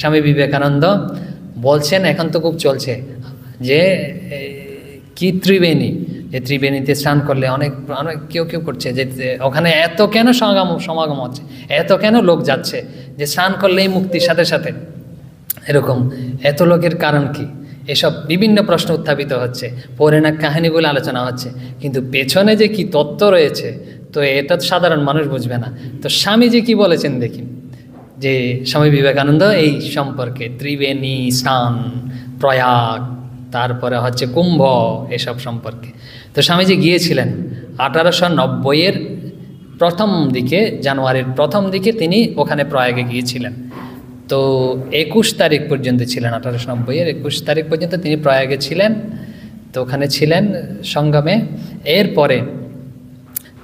স্বামী বিবেকানন্দ বলছেন, এখন তো খুব চলছে যে কি ত্রিবেণী, যে ত্রিবেণীতে স্নান করলে অনেক অনেক কেউ কেউ করছে যে ওখানে এত কেন সমাগম হচ্ছে, এত কেন লোক যাচ্ছে, যে স্নান করলেই মুক্তির সাথে সাথে, এরকম এত লোকের কারণ কি, এসব বিভিন্ন প্রশ্ন উত্থাপিত হচ্ছে, পৌরাণিক কাহিনীগুলো আলোচনা হচ্ছে, কিন্তু পেছনে যে কি তত্ত্ব রয়েছে তো এটা তো সাধারণ মানুষ বুঝবে না। তো স্বামীজি কি বলেছেন দেখি, যে স্বামী বিবেকানন্দ এই সম্পর্কে ত্রিবেণী স্নান, প্রয়াগ, তারপরে হচ্ছে কুম্ভ, এসব সম্পর্কে। তো স্বামীজি গিয়েছিলেন 1890-এর প্রথম দিকে, জানুয়ারির প্রথম দিকে তিনি ওখানে প্রয়াগে গিয়েছিলেন। তো 21 তারিখ পর্যন্ত ছিলেন, 1890-এর 21 তারিখ পর্যন্ত তিনি প্রয়াগে ছিলেন। তো ওখানে ছিলেন সঙ্গমে, এরপরে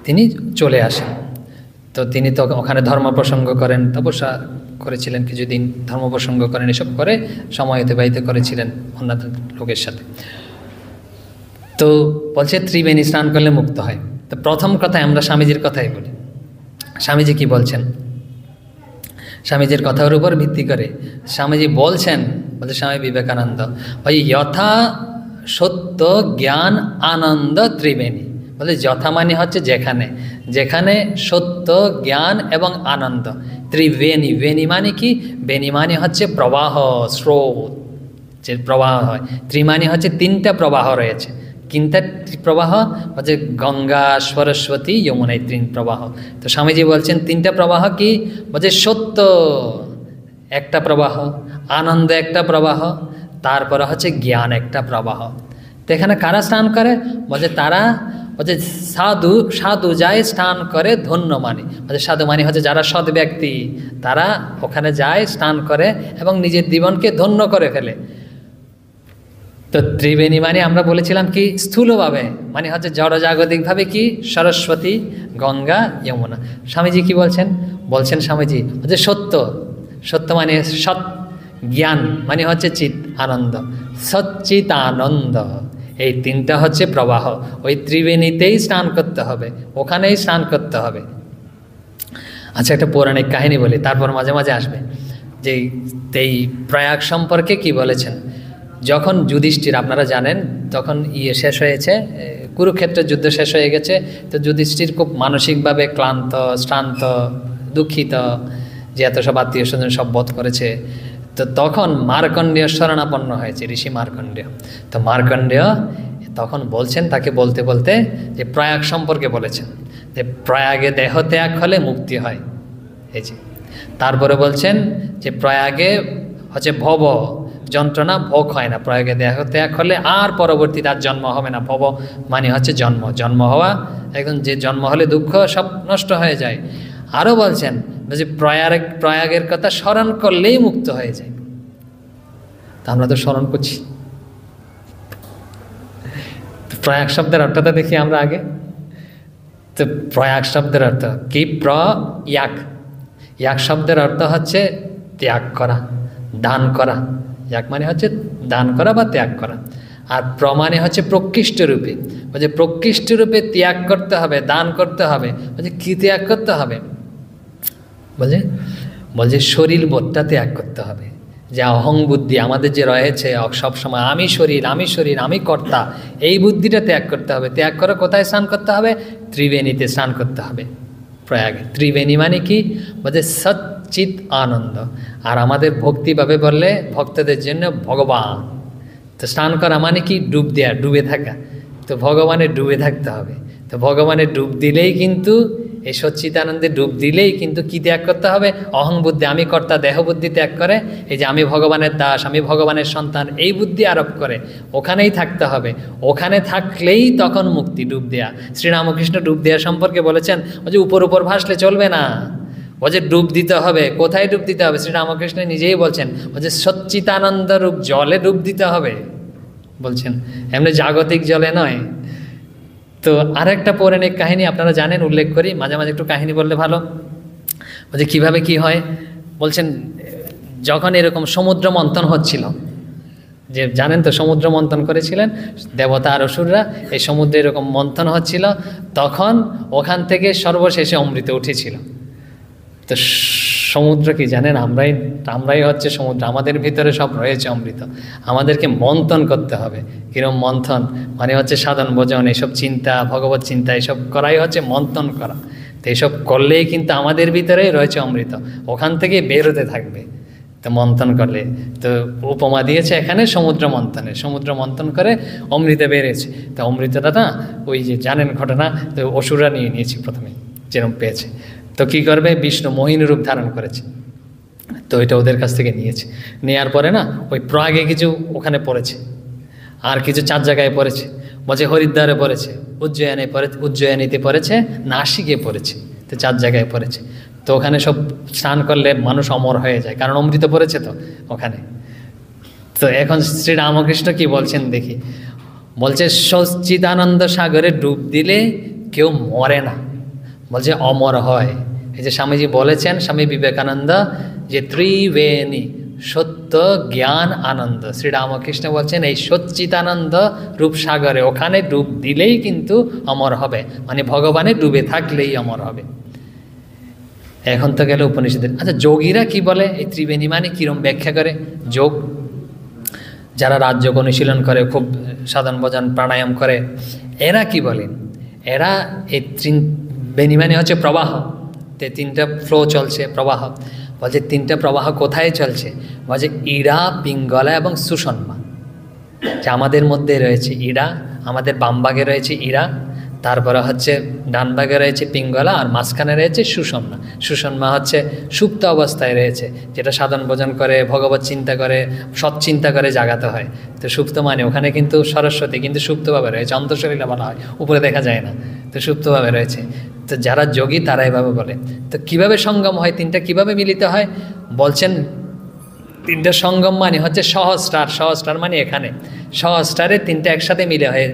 তিনি চলে আসেন। তো তিনি তো ওখানে ধর্ম প্রসঙ্গ করেন, তপস্যা করেছিলেন কিছুদিন, ধর্ম প্রসঙ্গ করেন, এসব করে সময় অতিবাহিত করেছিলেন অন্যান্য লোকের সাথে। তো বলছে ত্রিবেণী স্নান করলে মুক্ত হয়। তো প্রথম কথায় আমরা স্বামীজির কথাই বলি, স্বামীজি কি বলছেন, স্বামীজির কথার উপর ভিত্তি করে স্বামীজি বলছেন, বলছে স্বামী বিবেকানন্দ ওই যথা সত্য জ্ঞান আনন্দ ত্রিবেণী, বলে যথা মানে হচ্ছে যেখানে, যেখানে সত্য জ্ঞান এবং আনন্দ, ত্রিবেণী, বেণী মানে কি, বেণী মানে হচ্ছে প্রবাহ, স্রোত, যে প্রবাহ হয়। ত্রিমানি হচ্ছে তিনটা প্রবাহ রয়েছে, তিনটা প্রবাহ হচ্ছে গঙ্গা, সরস্বতী, যমুনা, এই তিন প্রবাহ। তো স্বামীজি বলছেন তিনটা প্রবাহ কি, বলছে সত্য একটা প্রবাহ, আনন্দ একটা প্রবাহ, তারপরে হচ্ছে জ্ঞান একটা প্রবাহ। তো এখানে কারা স্নান করে, বলছে তারা হচ্ছে সাধু, সাধু যায় স্নান করে ধন্য মানে, বলছে সাধু মানে হচ্ছে যারা সৎ ব্যক্তি, তারা ওখানে যায় স্নান করে এবং নিজের জীবনকে ধন্য করে ফেলে। তো ত্রিবেণী মানে আমরা বলেছিলাম কি স্থূলভাবে, মানে হচ্ছে জড়জাগতিকভাবে কি সরস্বতী, গঙ্গা, যমুনা। স্বামীজি কি বলছেন, বলছেন স্বামীজি হচ্ছে সত্য, সত্য মানে সৎ, জ্ঞান মানে হচ্ছে চিত, আনন্দ, সচ্চিত আনন্দ, এই তিনটা হচ্ছে প্রবাহ। ওই ত্রিবেণীতেই স্নান করতে হবে, ওখানেই স্নান করতে হবে। আচ্ছা, একটা পৌরাণিক কাহিনী বলি, তারপর মাঝে মাঝে আসবে যে এই প্রয়াগ সম্পর্কে কি বলেছেন। যখন যুধিষ্ঠির, আপনারা জানেন তখন শেষ হয়েছে, কুরুক্ষেত্রের যুদ্ধ শেষ হয়ে গেছে, তো যুধিষ্ঠির খুব মানসিকভাবে ক্লান্ত, শ্রান্ত, দুঃখিত যে এত সব আত্মীয় স্বজন সব বধ করেছে। তো তখন মার্কণ্ডেয় শরণাপন্ন হয়েছে, ঋষি মার্কণ্ডেয়। তো মার্কণ্ডেয় তখন বলছেন, তাকে বলতে বলতে যে প্রয়াগ সম্পর্কে বলেছেন, যে প্রয়াগে দেহ ত্যাগ হলে মুক্তি হয়, এই যে। তারপরে বলছেন যে প্রয়াগে হচ্ছে ভব যন্ত্রণা, ভোগ হয় না, প্রয়াগে দেহ ত্যাগ হলে আর পরবর্তী তার জন্ম হবে না। ভব মানে হচ্ছে জন্ম, জন্ম হওয়া, একদম যে জন্ম হলে দুঃখ সব নষ্ট হয়ে যায়। আরও বলছেন যে প্রয়াগের কথা স্মরণ করলেই মুক্ত হয়ে যায়। তা আমরা তো স্মরণ করছি। প্রয়াগ শব্দের অর্থটা দেখি আমরা আগে। তো প্রয়াগ শব্দের অর্থ কি, প্রয়াগ, ইয়াগ শব্দের অর্থ হচ্ছে ত্যাগ করা, দান করা। ইয়াগ মানে হচ্ছে দান করা বা ত্যাগ করা, আর প্রমাণে হচ্ছে প্রকৃষ্ট রূপে, বলছে প্রকৃষ্ট রূপে ত্যাগ করতে হবে, দান করতে হবে। বলছে কি ত্যাগ করতে হবে, বলছে শরীর বোধটা ত্যাগ করতে হবে, যে অহং বুদ্ধি আমাদের যে রয়েছে সবসময়, আমি শরীর, আমি শরীর, আমি কর্তা, এই বুদ্ধিটা ত্যাগ করতে হবে। ত্যাগ করে কোথায় স্নান করতে হবে, ত্রিবেণীতে স্নান করতে হবে প্রয়াগে। ত্রিবেণী মানে কি, বলছে সচ্চিত আনন্দ। আর আমাদের ভক্তিভাবে বললে ভক্তদের জন্য ভগবান। তো স্নান করা মানে কি, ডুব দেয়া, ডুবে থাকা। তো ভগবানের ডুবে থাকতে হবে। তো ভগবানের ডুব দিলেই কিন্তু, এই সচ্চিদানন্দে ডুব দিলেই কিন্তু কি ত্যাগ করতে হবে, অহং বুদ্ধি, আমি কর্তা, দেহ বুদ্ধি ত্যাগ করে, এই যে আমি ভগবানের দাস, আমি ভগবানের সন্তান, এই বুদ্ধি আরোপ করে ওখানেই থাকতে হবে। ওখানে থাকলেই তখন মুক্তি, ডুব দেয়া। শ্রীরামকৃষ্ণ ডুব দেওয়া সম্পর্কে বলেছেন, ও যে উপর উপর ভাসলে চলবে না, ও যে ডুব দিতে হবে। কোথায় ডুব দিতে হবে, শ্রীরামকৃষ্ণ নিজেই বলছেন, ও যে সচ্চিদানন্দ রূপ জলে ডুব দিতে হবে বলছেন, এমনি জাগতিক জলে নয়। তো আরেকটা পৌরাণিক কাহিনী আপনারা জানেন, উল্লেখ করি, মাঝে মাঝে একটু কাহিনী বললে ভালো। বলছে কীভাবে কি হয়, বলছেন যখন এরকম সমুদ্র মন্থন হচ্ছিল, যে জানেন তো সমুদ্র মন্থন করেছিলেন দেবতা আর অসুররা, এই সমুদ্রে এরকম মন্থন হচ্ছিল, তখন ওখান থেকে সর্বশেষে অমৃত উঠেছিল। তো সমুদ্র কি জানেন, আমরাই হচ্ছে সমুদ্র, আমাদের ভিতরে সব রয়েছে অমৃত। আমাদেরকে মন্থন করতে হবে। কিরম মন্থন? মানে হচ্ছে সাধন ভোজন, এসব চিন্তা, ভগবত চিন্তা, এসব করাই হচ্ছে মন্থন করা। তো এসব করলেই কিন্তু আমাদের ভিতরেই রয়েছে অমৃত, ওখান থেকে বের হতে থাকবে। তো মন্থন করলে, তো উপমা দিয়েছে এখানে সমুদ্র মন্থনে, সমুদ্র মন্থন করে অমৃত বেরিয়েছে। তো অমৃতটা না, ওই যে জানেন ঘটনা, তো অসুররা নিয়ে নিয়েছে প্রথমে, যেরকম পেয়েছে। তো কী করবে, বিষ্ণু মোহিনী রূপ ধারণ করেছে, তো এটা ওদের কাছ থেকে নিয়েছে। নেওয়ার পরে না, ওই প্রয়াগে কিছু ওখানে পড়েছে, আর কিছু 4 জায়গায় পড়েছে। বলছে হরিদ্বারে পড়েছে, উজ্জয়িনীতে পড়েছে, নাসিকে পড়েছে, তো 4 জায়গায় পড়েছে। তো ওখানে সব স্নান করলে মানুষ অমর হয়ে যায়, কারণ অমৃত পড়েছে তো ওখানে। তো এখন শ্রী রামকৃষ্ণ কি বলছেন দেখি, বলছে সচ্চিদানন্দ সাগরে ডুব দিলে কেউ মরে না, বলছে অমর হয়। এই যে স্বামীজি বলেছেন, স্বামী বিবেকানন্দ, যে ত্রিবেণী সত্য জ্ঞান আনন্দ, শ্রীরামকৃষ্ণ বলছেন এই সচ্চিদানন্দ রূপসাগরে ওখানে ডুব দিলেই কিন্তু অমর হবে, মানে ভগবানে ডুবে থাকলেই অমর হবে। এখন তো গেল উপনিষদের। আচ্ছা, যোগীরা কি বলে এই ত্রিবেণী মানে কিরম ব্যাখ্যা করে? যোগ যারা রাজযোগ অনুশীলন করে, খুব সাধন ভজন প্রাণায়াম করে, এরা কি বলেন? এরা এই ত্রিবেণী মানে হচ্ছে প্রবাহ, তে 3টা ফ্লো চলছে, প্রবাহ। বলছে 3টা প্রবাহ কোথায় চলছে? বলছে ইড়া, পিঙ্গলা এবং সুষন্মা। যে আমাদের মধ্যে রয়েছে ইড়া, আমাদের বামভাগে রয়েছে ইড়া, তারপরে হচ্ছে ডান ভাগে রয়েছে পিঙ্গলা, আর মাঝখানে রয়েছে সুষন্মা। সুষন্মা হচ্ছে সুপ্ত অবস্থায় রয়েছে, যেটা সাধন ভোজন করে, ভগবত চিন্তা করে, সৎ চিন্তা করে জাগাতে হয়। তো সুপ্ত মানে ওখানে কিন্তু সরস্বতী কিন্তু সুপ্তভাবে রয়েছে, অন্তঃশরীরে বলা হয়, উপরে দেখা যায় না, তো সুপ্তভাবে রয়েছে। তো যারা যোগী তারা এভাবে বলে। তো কিভাবে সঙ্গম হয়, 3টা কিভাবে মিলিত হয়? বলছেন 3টা সঙ্গম মানে হচ্ছে সহস্রার, সহস্রার মানে এখানে সহস্রারে 3টা একসাথে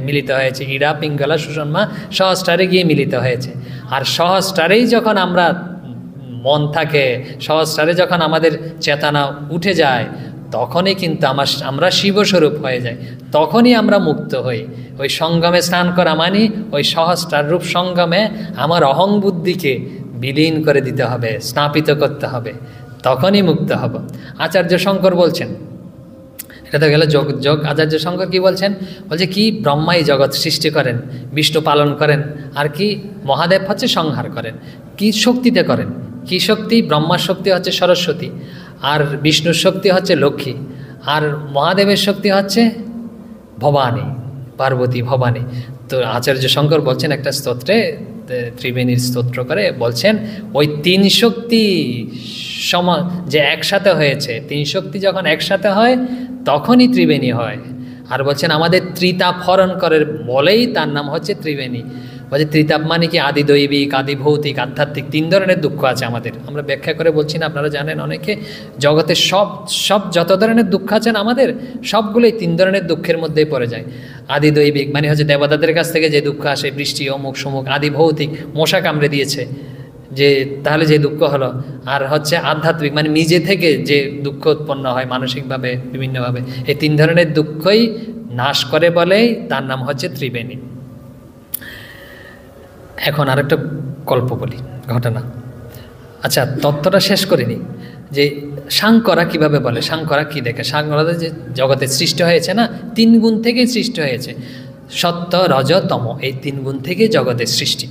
মিলিত হয়েছে, ইড়া, পিঙ্গলা, সুষন্মা সহস্রারে গিয়ে মিলিত হয়েছে। আর সহস্রারেই যখন আমরা মন থাকে, সহস্রারে যখন আমাদের চেতনা উঠে যায়, তখনই কিন্তু আমরা শিবস্বরূপ হয়ে যাই, তখনই আমরা মুক্ত হই। ওই সঙ্গমে স্নান করা মানে ওই সহস্রার রূপ সঙ্গমে আমার অহং বুদ্ধিকে বিলীন করে দিতে হবে, স্নাপিত করতে হবে, তখনই মুক্ত হব। আচার্য শঙ্কর বলছেন, এটা তো গেল যোগ। যোগ আচার্য শঙ্কর কি বলছেন? বলছে কি ব্রহ্মাই জগৎ সৃষ্টি করেন, বিষ্ণু পালন করেন, আর কি মহাদেব হচ্ছে সংহার করেন। কি শক্তিতে করেন? কি শক্তি? ব্রহ্মার শক্তি হচ্ছে সরস্বতী, আর বিষ্ণুর শক্তি হচ্ছে লক্ষ্মী, আর মহাদেবের শক্তি হচ্ছে ভবানী, পার্বতী, ভবানী। তো আচার্য শঙ্কর বলছেন একটা স্তোত্রে, ত্রিবেণীর স্তোত্র করে বলছেন, ওই 3 শক্তি যে একসাথে হয়েছে, 3 শক্তি যখন একসাথে হয় তখনই ত্রিবেণী হয়। আর বলছেন আমাদের ত্রিতাপ হরণ করে বলেই তার নাম হচ্ছে ত্রিবেণী। বলছে ত্রিতাপ মানে কি? আদি দৈবিক, আদি ভৌতিক, আধ্যাত্মিক, 3 ধরনের দুঃখ আছে আমাদের। আমরা ব্যাখ্যা করে বলছি না, আপনারা জানেন অনেকে, জগতের সব যত ধরনের দুঃখ আছেন আমাদের, সবগুলোই 3 ধরনের দুঃখের মধ্যেই পড়ে যায়। আদি দৈবিক মানে হচ্ছে দেবতাদের কাছ থেকে যে দুঃখ আসে, বৃষ্টি, অমুক সমুক। আদি ভৌতিক, মশা কামড়ে দিয়েছে, যে তাহলে যে দুঃখ হলো। আর হচ্ছে আধ্যাত্মিক মানে নিজে থেকে যে দুঃখ উৎপন্ন হয় মানসিকভাবে, বিভিন্নভাবে। এই 3 ধরনের দুঃখই নাশ করে বলেই তার নাম হচ্ছে ত্রিবেণী। এখন আরেকটা গল্প বলি, ঘটনা। আচ্ছা, তত্ত্বটা শেষ করিনি, যে সাংকরা কিভাবে বলে, সাংকরা কি দেখে? সাংকরা যে জগতে সৃষ্টি হয়েছে না, 3 গুণ থেকেই সৃষ্টি হয়েছে, সত্য, রজ, তম, এই 3 গুণ থেকেই জগতের সৃষ্টি।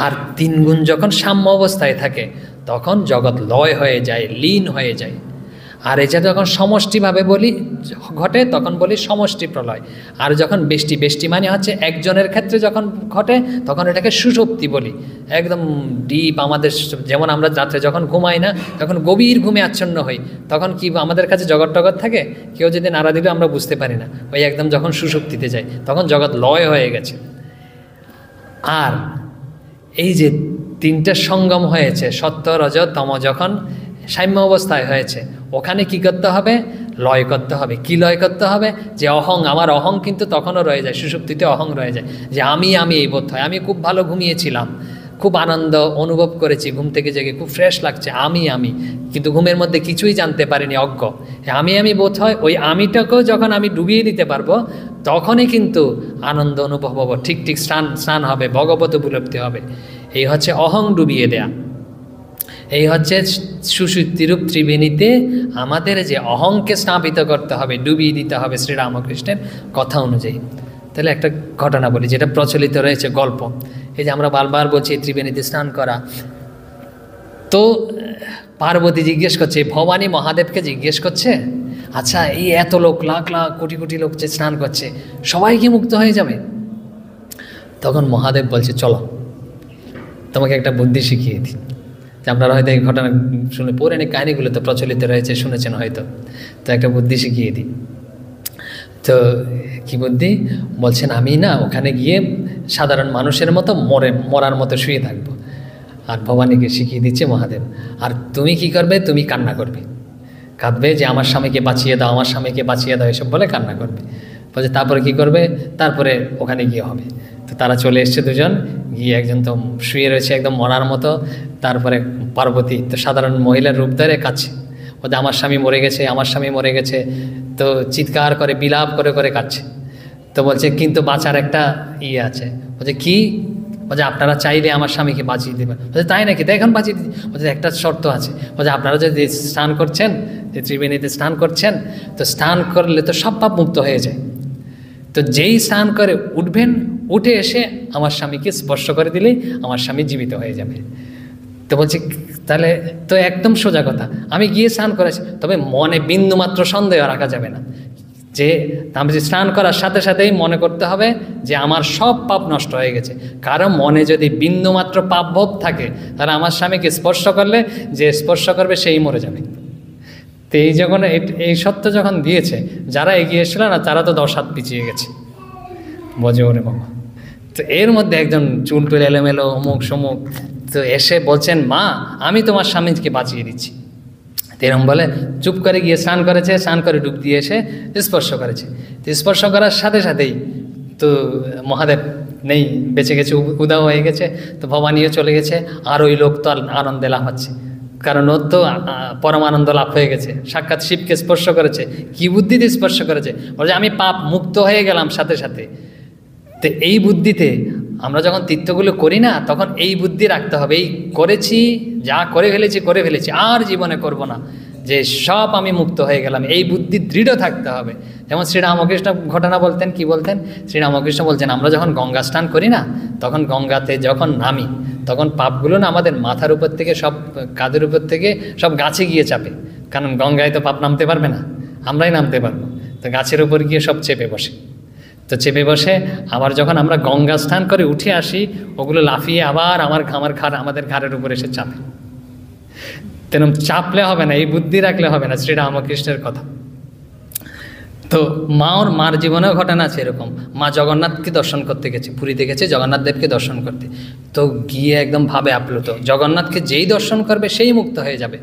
আর 3 গুণ যখন সাম্য অবস্থায় থাকে তখন জগৎ লয় হয়ে যায়, লীন হয়ে যায়। আর এটা যখন সমষ্টিভাবে বলি ঘটে তখন বলি সমষ্টি প্রলয়। আর যখন বেষ্টি মানে হচ্ছে একজনের ক্ষেত্রে যখন ঘটে তখন এটাকে সুষুপ্তি বলি। একদম ডিপ, আমাদের যেমন আমরা রাত্রে যখন ঘুমাই না, তখন গভীর ঘুমে আচ্ছন্ন হই, তখন কি আমাদের কাছে জগৎ টগৎ থাকে? কেউ যদি নাড়া দিলে আমরা বুঝতে পারি না। ওই একদম যখন সুষুপ্তিতে যাই তখন জগৎ লয় হয়ে গেছে। আর এই যে 3টা সঙ্গম হয়েছে, সত্য, রজ, তম, যখন সাম্য অবস্থায় হয়েছে, ওখানে কি করতে হবে? লয় করতে হবে। কি লয় করতে হবে? যে অহং, আমার অহং কিন্তু তখনও রয়ে যায়, সুষুপ্তিতে অহং রয়ে যায়, যে আমি এই বোধ হয়, আমি খুব ভালো ঘুমিয়েছিলাম, খুব আনন্দ অনুভব করেছি, ঘুম থেকে জেগে খুব ফ্রেশ লাগছে, আমি কিন্তু ঘুমের মধ্যে কিছুই জানতে পারিনি, অজ্ঞ। আমি বোধ হয়, ওই আমিটাকেও যখন আমি ডুবিয়ে দিতে পারবো তখনই কিন্তু আনন্দ অনুভব হবো, ঠিক স্নান হবে, ভগবত উপলব্ধি হবে। এই হচ্ছে অহং ডুবিয়ে দেয়া। এই হচ্ছে সুশুদ্ধিরূপ ত্রিবেণীতে আমাদের যে অহংকে স্থাপিত করতে হবে, ডুবিয়ে দিতে হবে শ্রীরামকৃষ্ণের কথা অনুযায়ী। তাহলে একটা ঘটনা বলি যেটা প্রচলিত রয়েছে গল্প। এই যে আমরা বারবার বলছি ত্রিবেণীতে স্নান করা, তো পার্বতী জিজ্ঞেস করছে, ভবানী মহাদেবকে জিজ্ঞেস করছে, আচ্ছা এই এত লোক, লাখ লাখ কোটি কোটি লোক যে স্নান করছে, সবাই কি মুক্ত হয়ে যাবে? তখন মহাদেব বলছে, চলো তোমাকে একটা বুদ্ধি শিখিয়ে দিই। যে আপনারা হয়তো এই ঘটনা শুনে, পৌরাণিক কাহিনীগুলো তো প্রচলিত রয়েছে, শুনেছেন হয়তো, তো একটা বুদ্ধি শিখিয়ে দিই। তো কি বুদ্ধি? বলছেন, আমি না ওখানে গিয়ে সাধারণ মানুষের মতো মরার মতো শুয়ে থাকবো। আর ভবানীকে শিখিয়ে দিচ্ছে মহাদেব, আর তুমি কি করবে? তুমি কান্না করবে, কাঁদবে যে আমার স্বামীকে বাঁচিয়ে দাও, আমার স্বামীকে বাঁচিয়ে দাও, এসব বলে কান্না করবে। বলছে তারপরে কি করবে? তারপরে ওখানে গিয়ে হবে। তো তারা চলে এসছে দুজন, গিয়ে একজন তো শুয়ে রয়েছে একদম মরার মতো, তারপরে পার্বতী তো সাধারণ মহিলার রূপ ধরে কাঁদছে, বলছে আমার স্বামী মরে গেছে, আমার স্বামী মরে গেছে, তো চিৎকার করে বিলাপ করে করে কাঁদছে। তো বলছে কিন্তু বাঁচার একটা ইয়ে আছে। বলছে কি? বলছে আপনারা চাইলে আমার স্বামীকে বাঁচিয়ে দেবেন। বলছে তাই নাকি? তাই এখন বাঁচিয়ে দিচ্ছি। বলছে একটা শর্ত আছে। বলছে আপনারা যদি স্নান করছেন, যে ত্রিবেণীতে স্নান করছেন, তো স্নান করলে তো সব পাপ মুক্ত হয়ে যায়। তো যেই স্নান করে উঠবেন, উঠে এসে আমার স্বামীকে স্পর্শ করে দিলেই আমার স্বামী জীবিত হয়ে যাবে। তো বলছি তাহলে তো একদম সোজা কথা, আমি গিয়ে স্নান করেছি, তবে মনে বিন্দুমাত্র সন্দেহ রাখা যাবে না যে আমি স্নান করার সাথে সাথেই মনে করতে হবে যে আমার সব পাপ নষ্ট হয়ে গেছে। কারণ মনে যদি বিন্দুমাত্র পাপ ভাব থাকে, তাহলে আমার স্বামীকে স্পর্শ করলে যে স্পর্শ করবে সেই মরে যাবে। তো এই যখন এই সত্য যখন দিয়েছে, যারা এগিয়ে এসেছিল না, তারা তো 10 হাত পিছিয়ে গেছে। বোঝে ওরে বাবা। তো এর মধ্যে একজন চুল টুল এলোমেলো, অমুক সমুক, তো এসে বলছেন, মা আমি তোমার স্বামীকে বাঁচিয়ে দিচ্ছি। এরকম বলে চুপ করে গিয়ে স্নান করেছে, স্নান করে ডুব দিয়ে এসে স্পর্শ করেছে। তো স্পর্শ করার সাথে সাথেই তো মহাদেব নেই, বেঁচে গেছে, উদাও হয়ে গেছে। তো ভবানীও চলে গেছে, আর ওই লোক তো আনন্দে লাভ হচ্ছে, কারণ ওর তো পরমানন্দ লাভ হয়ে গেছে, সাক্ষাৎ শিবকে স্পর্শ করেছে। কি বুদ্ধিতে স্পর্শ করেছে? বলছে আমি পাপ মুক্ত হয়ে গেলাম সাথে সাথে। তো এই বুদ্ধিতে আমরা যখন তীর্থগুলো করি না, তখন এই বুদ্ধি রাখতে হবে, এই করেছি, যা করে ফেলেছি, আর জীবনে করব না, যে সব আমি মুক্ত হয়ে গেলাম, এই বুদ্ধি দৃঢ় থাকতে হবে। যেমন শ্রীরামকৃষ্ণ ঘটনা বলতেন, কি বলতেন? শ্রীরামকৃষ্ণ বলছেন, আমরা যখন গঙ্গা স্নান করি না, তখন গঙ্গাতে যখন নামি, তখন পাপগুলো না আমাদের মাথার উপর থেকে, সব কাঁধের উপর থেকে সব গাছে গিয়ে চাপে। কারণ গঙ্গায় তো পাপ নামতে পারবে না, আমরাই নামতে পারবো। তো গাছের উপর গিয়ে সব চেপে বসে। তো চেপে বসে আবার যখন আমরা গঙ্গা স্নান করে উঠে আসি, ওগুলো লাফিয়ে আবার আমাদের ঘাড়ের উপর এসে চাপে। তেমন চাপলে হবে না, এই বুদ্ধি রাখলে হবে না, শ্রীরামকৃষ্ণের কথা। তো মার জীবনেও ঘটনা আছে এরকম। মা জগন্নাথকে দর্শন করতে গেছে, পুরীতে গেছে জগন্নাথ দেবকে দর্শন করতে। তো গিয়ে একদম ভাবে আপ্লুত, জগন্নাথকে যেই দর্শন করবে সেই মুক্ত হয়ে যাবে।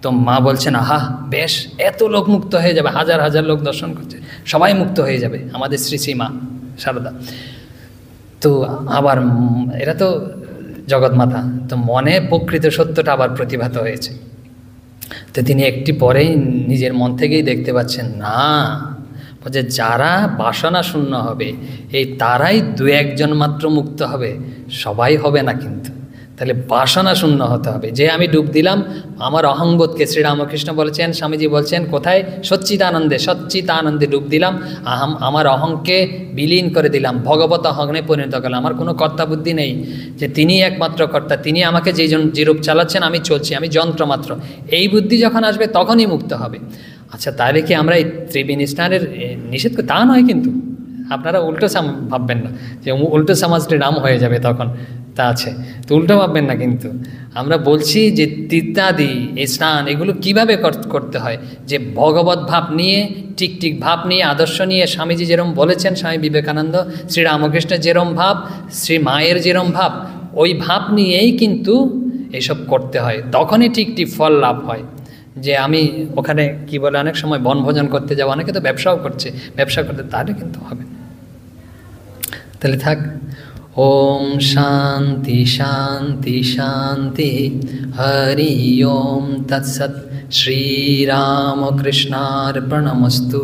তো মা বলছেন, আহা বেশ, এত লোক মুক্ত হয়ে যাবে, হাজার হাজার লোক দর্শন করছে, সবাই মুক্ত হয়ে যাবে, আমাদের শ্রী শ্রী মা শারদা। তো আবার এরা তো জগৎমাতা, তো মনে প্রকৃত সত্যটা আবার প্রতিভাত হয়েছে। তো তিনি একটি পরেই নিজের মন থেকেই দেখতে পাচ্ছেন, না, যে যারা বাসনা শূন্য হবে, এই তারাই 2-1 মাত্র মুক্ত হবে, সবাই হবে না। কিন্তু তাহলে বাসনা শূন্য হতে হবে। যে আমি ডুব দিলাম আমার অহংবোধকে, শ্রীরামকৃষ্ণ বলেছেন, স্বামীজি বলছেন কোথায়? সচ্চিদানন্দে ডুব দিলাম, আমার অহংকে বিলীন করে দিলাম, ভগবত অহংে পরিণত করলাম। আমার কোনো কর্তা বুদ্ধি নেই, যে তিনি একমাত্র কর্তা, তিনি আমাকে যে রূপ চালাচ্ছেন, আমি চলছি, আমি যন্ত্র মাত্র। এই বুদ্ধি যখন আসবে তখনই মুক্ত হবে। আচ্ছা, তাহলে কি আমরা এই ত্রিবেণী স্নানের নিষেধ করি? তা নয়, কিন্তু আপনারা উল্টো ভাববেন না যে উল্টো সমাজটি নাম হয়ে যাবে তখন, তা আছে তো উল্টো ভাববেন না। কিন্তু আমরা বলছি যে তীর্থাদি, এই স্নান, এগুলো কিভাবে করতে হয়, যে ভগবত ভাব নিয়ে, টিকটিক ভাব নিয়ে, আদর্শ নিয়ে, স্বামীজি যেরম বলেছেন, স্বামী বিবেকানন্দ, শ্রীরামকৃষ্ণের যেরম ভাব, শ্রী মায়ের যেরম ভাব, ওই ভাব নিয়েই কিন্তু এইসব করতে হয়, তখনই টিকটিক ফল লাভ হয়। যে আমি ওখানে কি বলে অনেক সময় বনভোজন করতে যাবো, অনেকে তো ব্যবসাও করছে, ব্যবসা করতে, তাহলে কিন্তু হবে। তাহলে থাক। ওম শান্তি শান্তি শান্তি, হরি ওম তৎসৎ। শ্রীরামকৃষ্ণার্পণমস্তু।